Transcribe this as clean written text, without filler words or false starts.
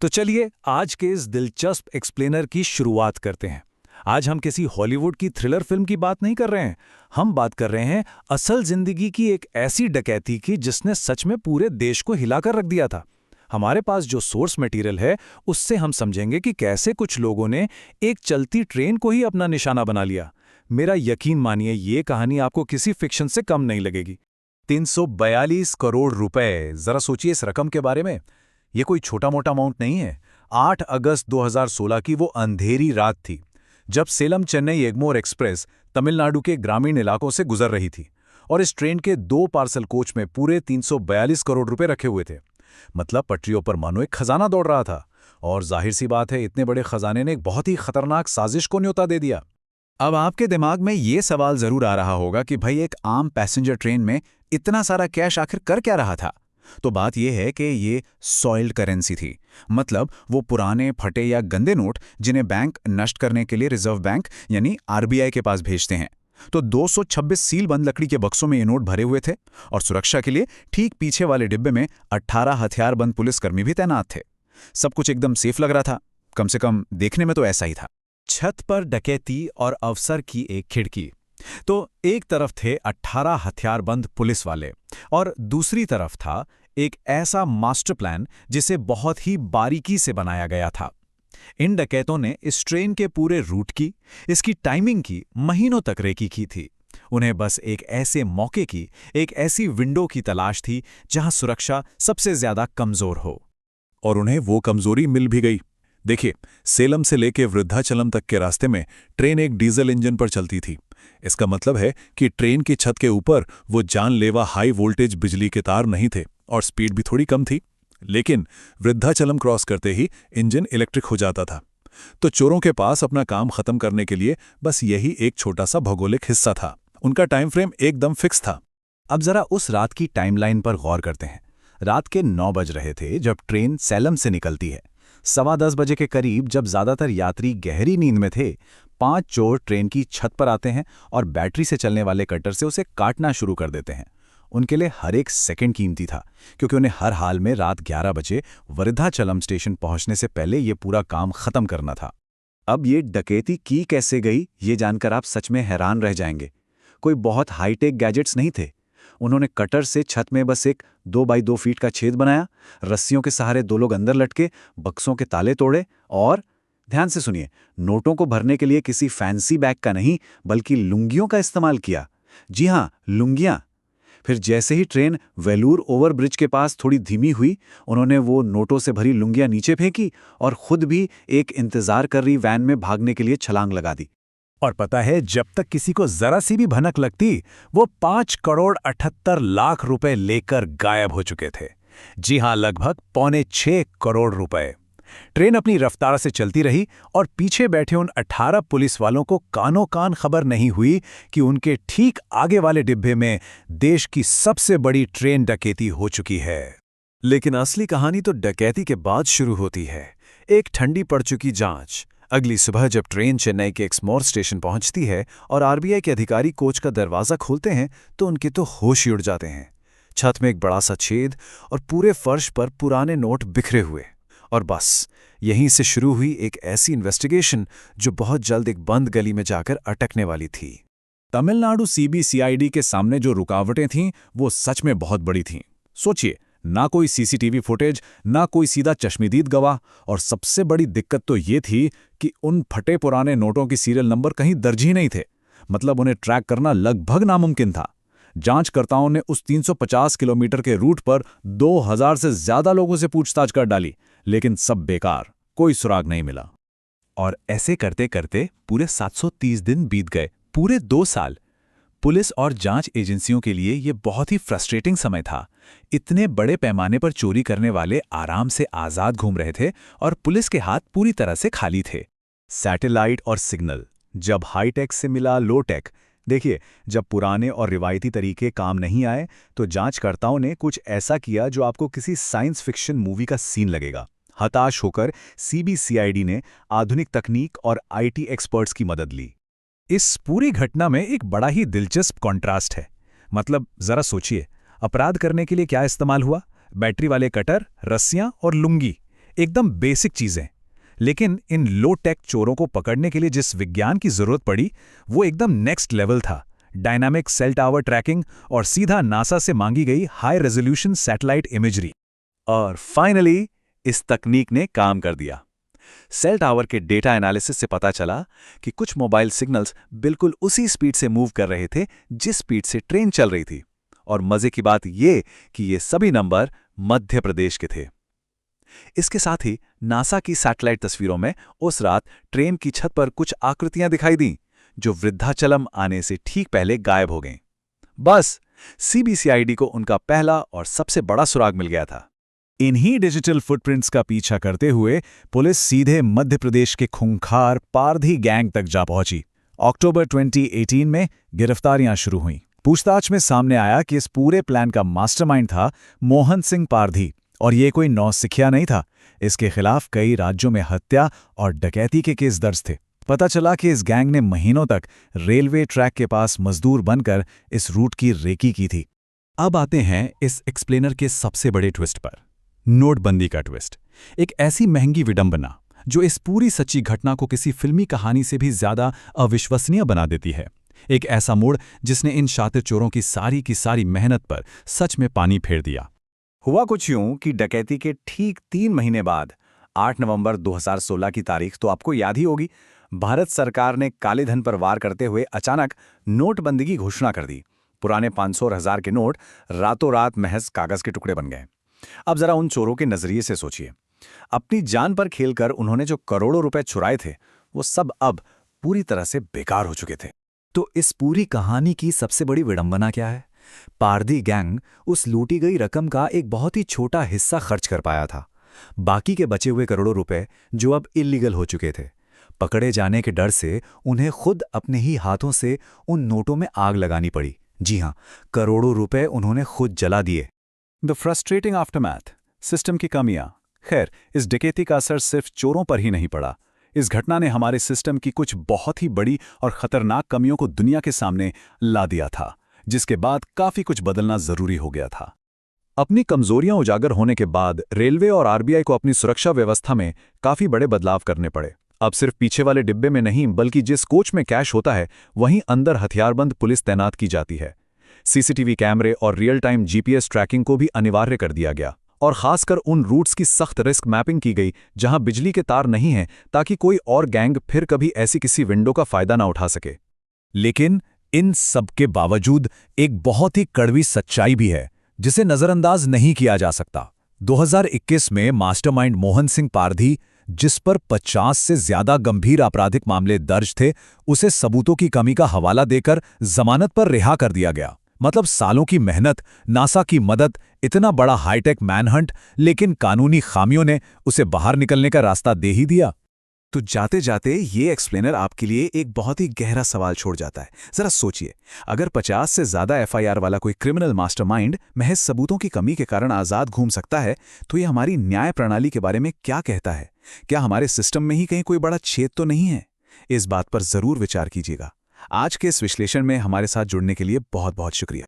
तो चलिए आज के इस दिलचस्प एक्सप्लेनर की शुरुआत करते हैं। आज हम किसी हॉलीवुड की थ्रिलर फिल्म की बात नहीं कर रहे हैं। हम बात कर रहे हैं असल जिंदगी की एक ऐसी डकैती की जिसने सच में पूरे देश को हिलाकर रख दिया था। हमारे पास जो सोर्स मटेरियल है उससे हम समझेंगे कि कैसे कुछ लोगों ने एक चलती ट्रेन को ही अपना निशाना बना लिया। मेरा यकीन मानिए ये कहानी आपको किसी फिक्शन से कम नहीं लगेगी। 342 करोड़ रुपए, जरा सोचिए इस रकम के बारे में। ये कोई छोटा मोटा अमाउंट नहीं है। 8 अगस्त 2016 की वो अंधेरी रात थी जब सेलम चेन्नई एग्मोर एक्सप्रेस तमिलनाडु के ग्रामीण इलाकों से गुजर रही थी और इस ट्रेन के 2 पार्सल कोच में पूरे 342 करोड़ रुपए रखे हुए थे। मतलब पटरियों पर मानो एक खजाना दौड़ रहा था। और जाहिर सी बात है, इतने बड़े खजाने ने एक बहुत ही खतरनाक साजिश को न्योता दे दिया। अब आपके दिमाग में ये सवाल जरूर आ रहा होगा कि भाई एक आम पैसेंजर ट्रेन में इतना सारा कैश आखिर कर क्या रहा था। तो बात यह है कि ये सॉइल्ड करेंसी थी। मतलब वो पुराने फटे या गंदे नोट जिन्हें बैंक नष्ट करने के लिए रिजर्व बैंक यानी आरबीआई के पास भेजते हैं। तो 226 सील बंद लकड़ी के बक्सों में ये नोट भरे हुए थे और सुरक्षा के लिए ठीक पीछे वाले डिब्बे में 18 हथियारबंद पुलिसकर्मी भी तैनात थे। सब कुछ एकदम सेफ लग रहा था, कम से कम देखने में तो ऐसा ही था। छत पर डकैती और अफसर की एक खिड़की। तो एक तरफ थे 18 हथियारबंद पुलिस वाले और दूसरी तरफ था एक ऐसा मास्टर प्लान जिसे बहुत ही बारीकी से बनाया गया था। इन डकैतों ने इस ट्रेन के पूरे रूट की, इसकी टाइमिंग की महीनों तक रेकी की थी। उन्हें बस एक ऐसे मौके की, एक ऐसी विंडो की तलाश थी जहां सुरक्षा सबसे ज्यादा कमजोर हो। और उन्हें वो कमजोरी मिल भी गई। देखिए, सेलम से लेके वृद्धाचलम तक के रास्ते में ट्रेन एक डीजल इंजन पर चलती थी। इसका मतलब है कि ट्रेन की छत के ऊपर वो जानलेवा हाई वोल्टेज बिजली के तार नहीं थे और स्पीड भी थोड़ी कम थी। लेकिन वृद्धाचलम क्रॉस करते ही इंजन इलेक्ट्रिक हो जाता था। तो चोरों के पास अपना काम खत्म करने के लिए बस यही एक छोटा सा भौगोलिक हिस्सा था। उनका टाइम फ्रेम एकदम फिक्स था। अब जरा उस रात की टाइमलाइन पर गौर करते हैं। रात के 9 बज रहे थे जब ट्रेन सेलम से निकलती है। 10:15 बजे के करीब जब ज्यादातर यात्री गहरी नींद में थे, 5 चोर ट्रेन की छत पर आते हैं और बैटरी से चलने वाले कटर से उसे काटना शुरू कर देते हैं। उनके लिए हर एक सेकंड कीमती था, क्योंकि उन्हें हर हाल में रात 11 बजे वृद्धाचलम स्टेशन पहुंचने से पहले ये पूरा काम खत्म करना था। अब ये डकैती की कैसे गई, ये जानकर आप सच में हैरान रह जाएंगे। कोई बहुत हाईटेक गैजेट्स नहीं थे। उन्होंने कटर से छत में बस एक 2 बाई 2 फीट का छेद बनाया, रस्सियों के सहारे 2 लोग अंदर लटके, बक्सों के ताले तोड़े और ध्यान से सुनिए, नोटों को भरने के लिए किसी फैंसी बैग का नहीं बल्कि लुंगियों का इस्तेमाल किया। जी हां, लुंगियां। फिर जैसे ही ट्रेन वेलूर ओवरब्रिज के पास थोड़ी धीमी हुई, उन्होंने वो नोटों से भरी लुंगियां नीचे फेंकी और खुद भी एक इंतजार कर रही वैन में भागने के लिए छलांग लगा दी। और पता है, जब तक किसी को जरा सी भी भनक लगती, वो 5 करोड़ 78 लाख रुपए लेकर गायब हो चुके थे। जी हां, लगभग 5.25 करोड़ रुपए। ट्रेन अपनी रफ्तार से चलती रही और पीछे बैठे उन 18 पुलिस वालों को कानों कान खबर नहीं हुई कि उनके ठीक आगे वाले डिब्बे में देश की सबसे बड़ी ट्रेन डकैती हो चुकी है। लेकिन असली कहानी तो डकैती के बाद शुरू होती है। एक ठंडी पड़ चुकी जांच। अगली सुबह जब ट्रेन चेन्नई के एक्समोर स्टेशन पहुंचती है और आरबीआई के अधिकारी कोच का दरवाजा खोलते हैं तो उनके तो होश ही उड़ जाते हैं। छत में एक बड़ा सा छेद और पूरे फर्श पर पुराने नोट बिखरे हुए। और बस यहीं से शुरू हुई एक ऐसी इन्वेस्टिगेशन जो बहुत जल्द एक बंद गली में जाकर अटकने वाली थी। तमिलनाडु सीबीसीआईडी के सामने जो रुकावटें थीं वो सच में बहुत बड़ी थीं। सोचिए, ना कोई सीसीटीवी फुटेज, ना कोई सीधा चश्मदीद गवाह, और सबसे बड़ी दिक्कत तो ये थी कि उन फटे पुराने नोटों की सीरियल नंबर कहीं दर्ज ही नहीं थे। मतलब उन्हें ट्रैक करना लगभग नामुमकिन था। जांचकर्ताओं ने उस 350 किलोमीटर के रूट पर 2000 से ज्यादा लोगों से पूछताछ कर डाली, लेकिन सब बेकार, कोई सुराग नहीं मिला। और ऐसे करते करते पूरे 730 दिन बीत गए, पूरे 2 साल। पुलिस और जांच एजेंसियों के लिए यह बहुत ही फ्रस्ट्रेटिंग समय था। इतने बड़े पैमाने पर चोरी करने वाले आराम से आजाद घूम रहे थे और पुलिस के हाथ पूरी तरह से खाली थे। सैटेलाइट और सिग्नल, जब हाईटेक से मिला लो टेक। देखिए, जब पुराने और रिवायती तरीके काम नहीं आए तो जांचकर्ताओं ने कुछ ऐसा किया जो आपको किसी साइंस फिक्शन मूवी का सीन लगेगा। हताश होकर सीबीसीआईडी ने आधुनिक तकनीक और आईटी एक्सपर्ट्स की मदद ली। इस पूरी घटना में एक बड़ा ही दिलचस्प कॉन्ट्रास्ट है। मतलब जरा सोचिए, अपराध करने के लिए क्या इस्तेमाल हुआ? बैटरी वाले कटर, रस्सियां और लुंगी। एकदम बेसिक चीजें। लेकिन इन लो टेक चोरों को पकड़ने के लिए जिस विज्ञान की जरूरत पड़ी वो एकदम नेक्स्ट लेवल था। डायनामिक सेल टावर ट्रैकिंग और सीधा नासा से मांगी गई हाई रेजोल्यूशन सैटेलाइट इमेजरी। और फाइनली इस तकनीक ने काम कर दिया। सेल टावर के डेटा एनालिसिस से पता चला कि कुछ मोबाइल सिग्नल्स बिल्कुल उसी स्पीड से मूव कर रहे थे जिस स्पीड से ट्रेन चल रही थी। और मजे की बात ये कि ये सभी नंबर मध्य प्रदेश के थे। इसके साथ ही नासा की सैटेलाइट तस्वीरों में उस रात ट्रेन की छत पर कुछ आकृतियां दिखाई दीं जो वृद्धाचलम आने से ठीक पहले गायब हो गईं। बस सीबीसीआईडी को उनका पहला और सबसे बड़ा सुराग मिल गया था। इन्हीं डिजिटल फुटप्रिंट्स का पीछा करते हुए पुलिस सीधे मध्य प्रदेश के खूंखार पारधी गैंग तक जा पहुंची। अक्टूबर 2018 में गिरफ्तारियां शुरू हुईं। पूछताछ में सामने आया कि इस पूरे प्लान का मास्टरमाइंड था मोहन सिंह पारधी, और ये कोई नौसिखिया नहीं था। इसके खिलाफ कई राज्यों में हत्या और डकैती के केस दर्ज थे। पता चला कि इस गैंग ने महीनों तक रेलवे ट्रैक के पास मजदूर बनकर इस रूट की रेकी की थी। अब आते हैं इस एक्सप्लेनर के सबसे बड़े ट्विस्ट पर, नोटबंदी का ट्विस्ट। एक ऐसी महंगी विडंबना जो इस पूरी सच्ची घटना को किसी फिल्मी कहानी से भी ज्यादा अविश्वसनीय बना देती है। एक ऐसा मोड़ जिसने इन शातिर चोरों की सारी मेहनत पर सच में पानी फेर दिया। हुआ कुछ यूं कि डकैती के ठीक 3 महीने बाद 8 नवंबर 2016 की तारीख तो आपको याद ही होगी। भारत सरकार ने काले धन पर वार करते हुए अचानक नोटबंदी की घोषणा कर दी। पुराने 500 और 1000 के नोट रातों रात महज कागज के टुकड़े बन गए। अब जरा उन चोरों के नजरिए से सोचिए। अपनी जान पर खेलकर उन्होंने जो करोड़ों रुपए चुराए थे वो सब अब पूरी तरह से बेकार हो चुके थे। तो इस पूरी कहानी की सबसे बड़ी विडंबना क्या है? पारधी गैंग उस लूटी गई रकम का एक बहुत ही छोटा हिस्सा खर्च कर पाया था। बाकी के बचे हुए करोड़ों रुपए जो अब इल्लीगल हो चुके थे, पकड़े जाने के डर से उन्हें खुद अपने ही हाथों से उन नोटों में आग लगानी पड़ी। जी हां, करोड़ों रुपए उन्होंने खुद जला दिए। द फ्रस्ट्रेटिंग आफ्टरमैथ, सिस्टम की कमियां। खैर, इस डकैती का असर सिर्फ चोरों पर ही नहीं पड़ा। इस घटना ने हमारे सिस्टम की कुछ बहुत ही बड़ी और खतरनाक कमियों को दुनिया के सामने ला दिया था, जिसके बाद काफी कुछ बदलना जरूरी हो गया था। अपनी कमजोरियां उजागर होने के बाद रेलवे और आरबीआई को अपनी सुरक्षा व्यवस्था में काफी बड़े बदलाव करने पड़े। अब सिर्फ पीछे वाले डिब्बे में नहीं, बल्कि जिस कोच में कैश होता है वहीं अंदर हथियारबंद पुलिस तैनात की जाती है। सीसीटीवी कैमरे और रियल टाइम जीपीएस ट्रैकिंग को भी अनिवार्य कर दिया गया, और खासकर उन रूट्स की सख्त रिस्क मैपिंग की गई जहां बिजली के तार नहीं हैं, ताकि कोई और गैंग फिर कभी ऐसी किसी विंडो का फायदा ना उठा सके। लेकिन इन सब के बावजूद एक बहुत ही कड़वी सच्चाई भी है जिसे नजरअंदाज नहीं किया जा सकता। 2021 में मास्टरमाइंड मोहन सिंह पारधी, जिस पर 50 से ज्यादा गंभीर आपराधिक मामले दर्ज थे, उसे सबूतों की कमी का हवाला देकर जमानत पर रिहा कर दिया गया। मतलब सालों की मेहनत, नासा की मदद, इतना बड़ा हाईटेक मैनहंट, लेकिन कानूनी खामियों ने उसे बाहर निकलने का रास्ता दे ही दिया। तो जाते जाते ये एक्सप्लेनर आपके लिए एक बहुत ही गहरा सवाल छोड़ जाता है। जरा सोचिए, अगर 50 से ज्यादा एफआईआर वाला कोई क्रिमिनल मास्टरमाइंड महज सबूतों की कमी के कारण आजाद घूम सकता है, तो ये हमारी न्याय प्रणाली के बारे में क्या कहता है? क्या हमारे सिस्टम में ही कहीं कोई बड़ा छेद तो नहीं है? इस बात पर जरूर विचार कीजिएगा। आज के इस विश्लेषण में हमारे साथ जुड़ने के लिए बहुत बहुत शुक्रिया।